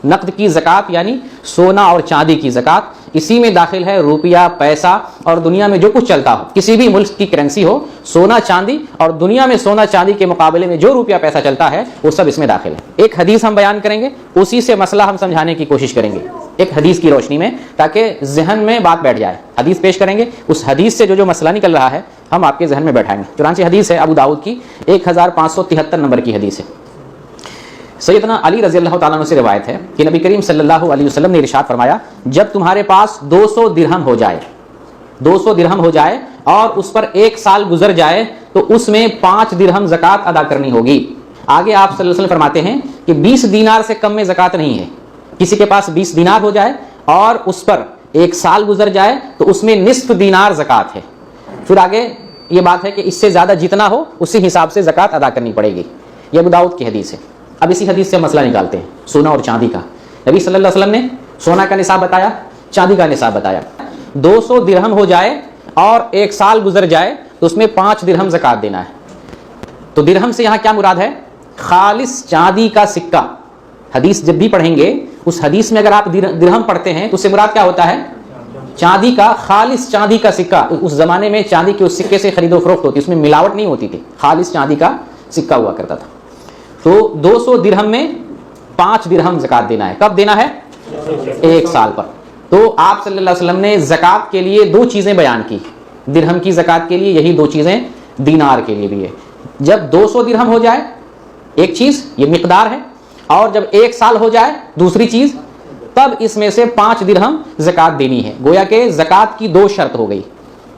नकद की ज़कात यानी सोना और चांदी की ज़कात, इसी में दाखिल है रुपया, पैसा और दुनिया में जो कुछ चलता हो, किसी भी मुल्क की करेंसी हो, सोना चांदी और दुनिया में सोना चांदी के मुकाबले में जो रुपया पैसा चलता है वो सब इसमें दाखिल है। एक हदीस हम बयान करेंगे, उसी से मसला हम समझाने की कोशिश करेंगे एक हदीस की रोशनी में, ताकि जहन में बात बैठ जाए। हदीस पेश करेंगे, उस हदीस से जो मसला निकल रहा है हम आपके जहन में बैठाएंगे। चुनांचे हदीस है अबू दाऊद की 1573 नंबर की हदीस है। सैयदना अली रज़ी अल्लाह तआला अन्हु से रिवायत है कि नबी करीम सल्लल्लाहु अलैहि वसल्लम ने इरशाद फरमाया, जब तुम्हारे पास 200 दिरहम हो जाए, 200 दिरहम हो जाए और उस पर 1 साल गुजर जाए तो उसमें 5 दिरहम ज़कात अदा करनी होगी। आगे आप सल्लल्लाहु अलैहि वसल्लम फरमाते हैं कि 20 दीनार से कम में ज़कात नहीं है। किसी के पास 20 दीनार हो जाए और उस पर 1 साल गुजर जाए तो उसमें निस्फ दीनार ज़कात है। फिर आगे ये बात है कि इससे ज़्यादा जितना हो उसी हिसाब से ज़कात अदा करनी पड़ेगी। ये अबू दाऊद की हदीस है। अब इसी हदीस से मसला निकालते हैं सोना और चांदी का। नबी सल्लल्लाहु अलैहि वसल्लम ने सोना का निसाब बताया, चांदी का निसाब बताया। 200 दिरहम हो जाए और 1 साल गुजर जाए तो उसमें 5 दिरहम ज़कात देना है। तो दिरहम से यहाँ क्या मुराद है? खालिस चांदी का सिक्का। हदीस जब भी पढ़ेंगे उस हदीस में अगर आप दिरहम पढ़ते हैं तो उससे मुराद क्या होता है? चांदी का, खालिस चांदी का सिक्का। उस जमाने में चांदी के उस सिक्के से खरीदो फरोख्त होती, उसमें मिलावट नहीं होती थी, खालिस चांदी का सिक्का हुआ करता था। तो 200 दिरहम में 5 दिरहम ज़कात देना है। कब देना है? 1 साल पर। तो आप सल्लल्लाहु अलैहि वसल्लम ने ज़कात के लिए 2 चीज़ें बयान की। दिरहम की ज़कात के लिए यही 2 चीज़ें, दीनार के लिए भी है। जब 200 दिरहम हो जाए एक चीज़, ये मिकदार है, और जब 1 साल हो जाए दूसरी चीज़, तब इसमें से 5 दिरहम ज़कात देनी है। गोया के ज़कात की 2 शर्त हो गई।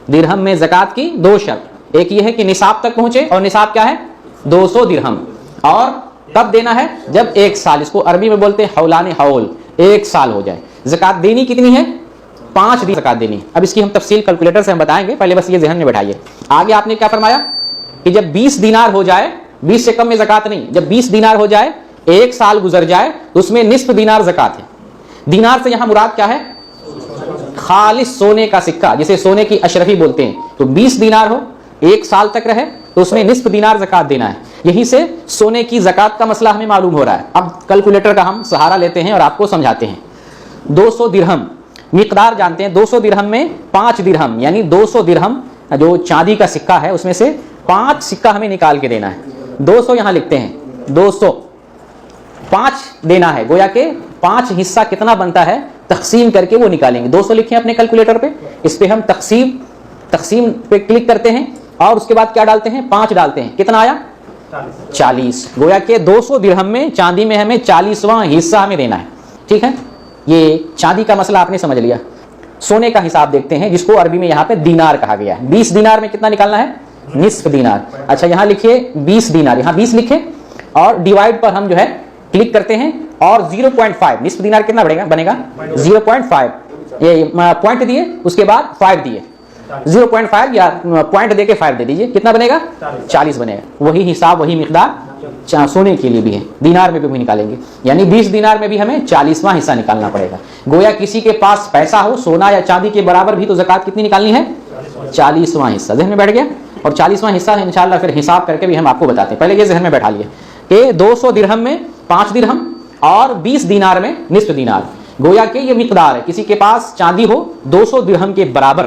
दिरहम में ज़कात की 2 शर्त, एक ये है कि निसाब तक पहुंचे, और निसाब क्या है? 200 दिरहम। और कब देना है? जब 1 साल, इसको अरबी में बोलते हैं हौलाने हौल, 1 साल हो जाए। ज़कात देनी कितनी है? 5 दिन ज़कात देनी। अब इसकी हम तफसील कैलकुलेटर से हम बताएंगे, पहले बस ये ज़हन में बैठाइए। आगे आपने क्या फरमाया कि जब 20 दिनार हो जाए, 20 से कम में ज़कात नहीं, जब 20 दिनार हो जाए, 1 साल गुजर जाए तो उसमें निस्फ दिनार ज़कात है। दिनार से यहाँ मुराद क्या है? खालिस सोने का सिक्का, जिसे सोने की अशरफी बोलते हैं। तो 20 दिनार हो, 1 साल तक रहे तो उसमें निस्फ दिनार ज़कात देना है। यहीं से सोने की ज़कात का मसला हमें मालूम हो रहा है। अब कैलकुलेटर का हम सहारा लेते हैं और आपको समझाते हैं। 200 दिरहम मिकदार जानते हैं, 200 दिरहम में 5 दिरहम यानी 200 दिरहम जो चांदी का सिक्का है उसमें से 5 सिक्का हमें निकाल के देना है। 200 यहाँ लिखते हैं, 200 5 देना है। गोया के 5 हिस्सा कितना बनता है तकसीम करके वो निकालेंगे। 200 लिखें अपने कैलकुलेटर पे, इस पे हम तकसीम पे क्लिक करते हैं और उसके बाद क्या डालते हैं? 5 डालते हैं। कितना आया? 40। गोया के 200 दिरहम में चांदी में हमें 40वां हिस्सा हमें देना है। ठीक है, ये चांदी का मसला आपने समझ लिया। सोने का हिसाब देखते हैं, जिसको अरबी में यहाँ पे दीनार कहा गया है। 20 दीनार में कितना निकालना है? निस्फ दीनार। अच्छा, यहाँ लिखिए 20 दीनार, यहाँ 20 लिखे और डिवाइड पर हम जो है क्लिक करते हैं और 0.5, निस्फ दीनार कितना बनेगा? 0.5। ये पॉइंट दिए, उसके बाद 5 दिए, 0.5 या पॉइंट देके 5 दे दीजिए, कितना बनेगा? 40 बनेगा। वही हिसाब, वही मिकदार सोने के लिए भी है, दीनार में भी निकालेंगे। यानी 20 दीनार में भी हमें 40वां हिस्सा निकालना पड़ेगा। गोया किसी के पास पैसा हो, सोना या चांदी के बराबर भी, तो ज़कात कितनी निकालनी है? 40वां हिस्सा। ज़हन में बैठ गया? और 40वां हिस्सा इंशाअल्लाह फिर हिसाब करके भी हम आपको बताते हैं। पहले ये ज़हन में बैठा लिए कि 200 दिरहम में 5 दिरहम और 20 दीनार में निस्फ दीनार। गोया के ये मिकदार है। किसी के पास चांदी हो 200 दिरहम के बराबर,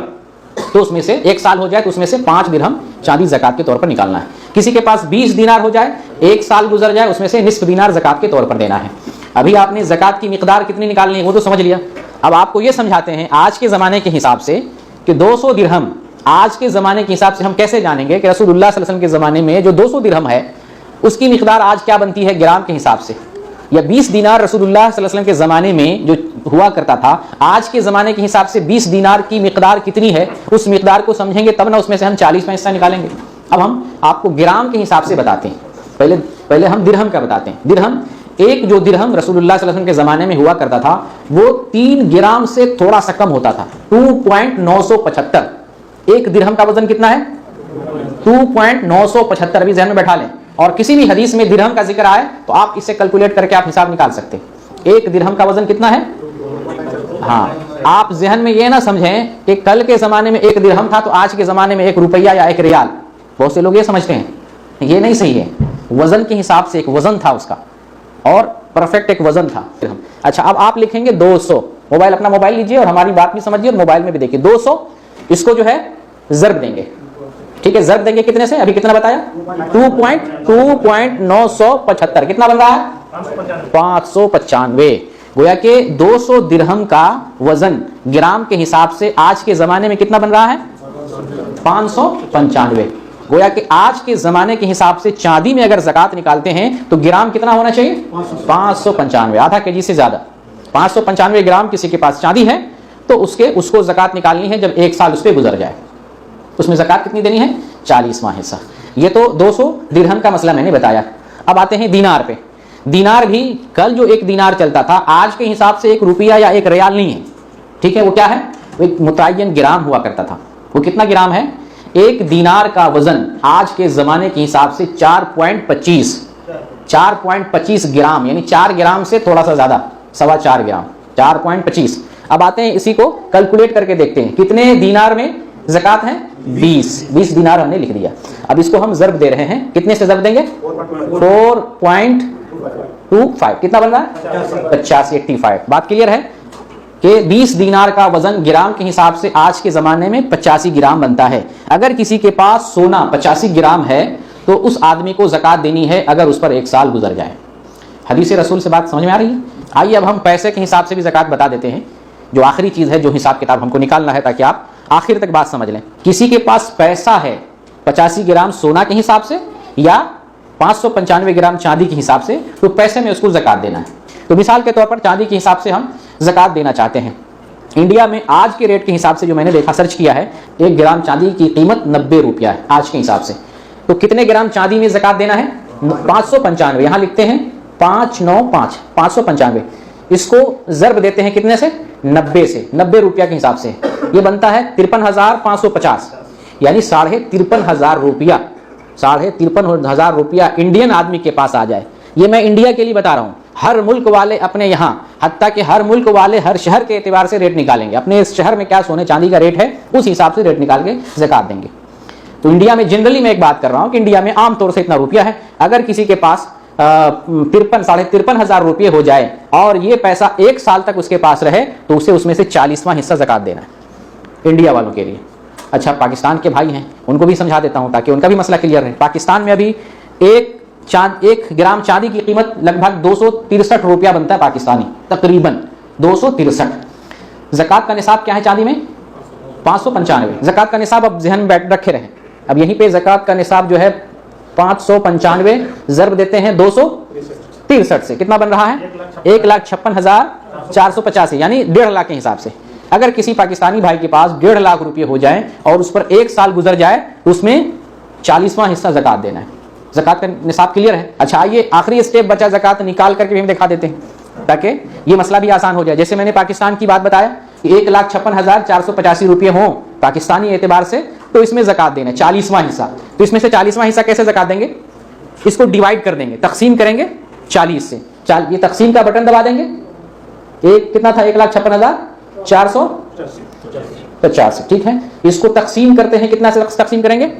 तो उसमें से 1 साल हो जाए तो उसमें से 5 दिरहम चांदी ज़कात के तौर पर निकालना है। किसी के पास 20 दीनार हो जाए, 1 साल गुजर जाए, उसमें से निस्फ दीनार ज़कात के तौर पर देना है। अभी आपने ज़कात की मिकदार कितनी निकालनी है वो तो समझ लिया। अब आपको ये समझाते हैं आज के ज़माने के हिसाब से कि 200 दिरहम आज के ज़माने के हिसाब से हम कैसे जानेंगे कि रसूलुल्लाह सल्लल्लाहु अलैहि वसल्लम के ज़माने में जो 200 दिरहम है उसकी मिकदार आज क्या बनती है ग्राम के हिसाब से, या 20 दीनार रसूलुल्लाह सल्लल्लाहु अलैहि वसल्लम के ज़माने में जो हुआ करता था, आज के ज़माने के हिसाब से 20 दीनार की मिकदार कितनी है, उस मिकदार को समझेंगे तब ना उसमें से हम 40वां हिस्सा निकालेंगे। अब हम आपको ग्राम के हिसाब से बताते हैं। पहले हम दिरहम का बताते हैं। दिरहम, एक जो दिरहम रसूलुल्लाह सल्लल्लाहु अलैहि वसल्लम के ज़माने में हुआ करता था वो 3 ग्राम से थोड़ा सा कम होता था, 2.975। एक दिरहम का वजन कितना है? 2.975। अभी ज़हन में बैठा लें। और किसी भी हदीस में दिरहम का जिक्र आए तो आप इससे कैलकुलेट करके आप हिसाब निकाल सकते हैं। एक दिरहम का वजन कितना है? हाँ, आप ज़हन में ये ना समझें कि कल के ज़माने में 1 दिरहम था तो आज के ज़माने में 1 रुपया या 1 रियाल। बहुत से लोग ये समझते हैं, ये नहीं सही है। वजन के हिसाब से एक वजन था उसका, और परफेक्ट एक वजन था दिरहम। अच्छा, अब आप लिखेंगे 200, मोबाइल अपना मोबाइल लीजिए और हमारी बात भी समझिए और मोबाइल में भी देखिए। 200 इसको जो है ज़र्ब देंगे, ठीक है, ज़र्ब देंगे कितने से, अभी कितना बताया 2.975, कितना बन रहा है 595। गोया के 200 दिरहम का वजन ग्राम के हिसाब से आज के जमाने में कितना बन रहा है 595। गोया कि आज के जमाने के हिसाब से चांदी में अगर ज़कात निकालते हैं तो ग्राम कितना होना चाहिए 595, आधा केजी से ज्यादा। 595 ग्राम किसी के पास चांदी है तो उसको ज़कात निकालनी है जब 1 साल उस पर गुजर जाए। उसमें ज़कात कितनी देनी है 40वां हिस्सा। ये तो 200 दिरहम का मसला मैंने बताया। अब आते हैं दीनार पे। दीनार भी कल जो 1 दीनार चलता था आज के हिसाब से 1 रुपया या 1 रियाल नहीं है, ठीक है। वो क्या है, वो एक मुतय्यन ग्राम हुआ करता था। वो कितना ग्राम है, 1 दीनार का वजन आज के ज़माने के हिसाब से 4.25 ग्राम, यानी 4 ग्राम से थोड़ा सा ज़्यादा, 4.25 ग्राम, 4.25। अब आते हैं इसी को कैलकुलेट करके देखते हैं कितने दीनार में ज़कात है 20 दीनार हमने लिख दिया। अब इसको हम ज़र्ब दे रहे हैं, कितने से ज़र्ब देंगे 4.25, कितना बन रहा है 85। बात क्लियर है कि 20 दीनार का वजन ग्राम के हिसाब से आज के ज़माने में 85 ग्राम बनता है। अगर किसी के पास सोना 85 ग्राम है तो उस आदमी को ज़कात देनी है अगर उस पर 1 साल गुजर जाए। हदीस रसूल से बात समझ में आ रही है। आइए अब हम पैसे के हिसाब से भी ज़कात बता देते हैं, जो आखिरी चीज़ है, जो हिसाब किताब हमको निकालना है ताकि आप आखिर तक बात समझ लें। किसी के पास पैसा है 85 ग्राम सोना के हिसाब से या 595 ग्राम चांदी के हिसाब से, तो पैसे में उसको ज़कात देना है। तो मिसाल के तौर पर चांदी के हिसाब से हम ज़कात देना चाहते हैं। इंडिया में आज के रेट के हिसाब से जो मैंने देखा, सर्च किया है, 1 ग्राम चांदी की कीमत 90 रुपया है आज के हिसाब से। तो कितने ग्राम चांदी में ज़कात देना है 595, यहाँ लिखते हैं 595। इसको ज़र्ब देते हैं कितने से 90 से, 90 रुपया के हिसाब से ये बनता है 53,550, यानी 53,500 रुपया, 53,500 रुपया इंडियन आदमी के पास आ जाए। ये मैं इंडिया के लिए बता रहा हूँ। हर मुल्क वाले अपने यहाँ, हत्ता कि हर मुल्क वाले हर शहर के एतबार से रेट निकालेंगे, अपने इस शहर में क्या सोने चांदी का रेट है उस हिसाब से रेट निकाल के ज़कात देंगे। तो इंडिया में जनरली मैं एक बात कर रहा हूँ कि इंडिया में आमतौर से इतना रुपया है। अगर किसी के पास 53,500 रुपये हो जाए और ये पैसा 1 साल तक उसके पास रहे तो उसे उसमें से 40वां हिस्सा ज़कात देना है इंडिया वालों के लिए। अच्छा, पाकिस्तान के भाई हैं उनको भी समझा देता हूँ ताकि उनका भी मसला क्लियर रहे। पाकिस्तान में अभी 1 ग्राम चांदी की कीमत लगभग 263 रुपया बनता है पाकिस्तानी, तकरीबन 263। ज़कात का निसाब क्या है चांदी में 595। ज़कात का निसाब अब जहन में रखे रहें। अब यहीं पे ज़कात का निसाब जो है 595 ज़र्ब देते हैं 263 से, कितना बन रहा है 1,56,485, यानी 1.5 लाख के हिसाब से। अगर किसी पाकिस्तानी भाई के पास 1.5 लाख रुपये हो जाए और उस पर 1 साल गुजर जाए तो उसमें 40वां हिस्सा ज़कात देना है। ज़कात का निसाब क्लियर है। अच्छा, आइए आखिरी स्टेप बचा ज़कात निकाल करके भी हम दिखा देते हैं ताकि ये मसला भी आसान हो जाए। जैसे मैंने पाकिस्तान की बात बताया कि 1,56,485 रुपये हों पाकिस्तानी एतबार से, तो इसमें ज़कात देना है 40वां हिस्सा। तो इसमें से 40वां हिस्सा कैसे ज़कात देंगे, इसको डिवाइड कर देंगे, तकसीम करेंगे 40 से। ये तकसीम का बटन दबा देंगे। एक कितना था 1,56,450, ठीक है। इसको तकसीम करते हैं, कितना से तकसीम करेंगे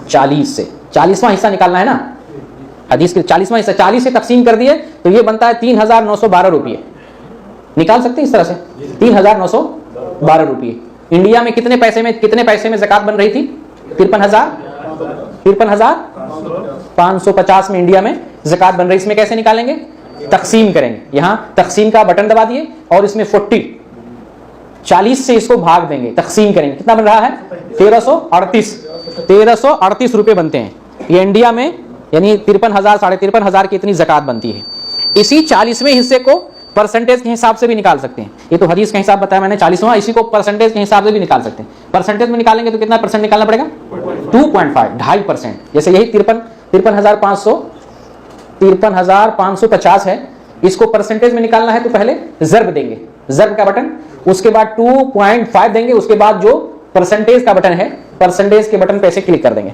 40 से। 40वां हिस्सा निकालना है ना, हदीस के 40वां हिस्सा 40 से तकसीम कर दिए तो ये बनता है 3,912 रुपये। निकाल सकते हैं इस तरह से 3,912 रुपये। इंडिया में कितने पैसे में ज़कात बन रही थी 53,550 में इंडिया में ज़कात बन रही। इसमें कैसे निकालेंगे, तकसीम करेंगे। यहाँ तकसीम का बटन दबा दिए और इसमें 40 से इसको भाग देंगे, तकसीम करेंगे, कितना बन रहा है 1338 रुपये बनते हैं। ये इंडिया में यानी 53,000 53,500 की इतनी ज़कात बनती है। इसी 40वें हिस्से को परसेंटेज के हिसाब से भी निकाल सकते हैं। ये तो हदीस का हिसाब बताया मैंने 40वां, इसी को परसेंटेज के हिसाब से भी निकाल सकते हैं। परसेंटेज में निकालेंगे तो कितना परसेंट निकालना पड़ेगा 2.5%। जैसे यही 53,550 है, इसको परसेंटेज में निकालना है तो पहले ज़र्ब देंगे, ज़र्ब का बटन, उसके बाद 2.5 देंगे, उसके बाद जो परसेंटेज का बटन है परसेंटेज के बटन पे ऐसे क्लिक कर देंगे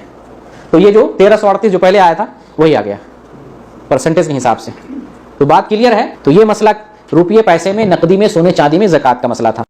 तो ये जो 1338 जो पहले आया था वही आ गया परसेंटेज के हिसाब से। तो बात क्लियर है। तो ये मसला रुपये पैसे में, नकदी में, सोने चांदी में ज़कात का मसला था।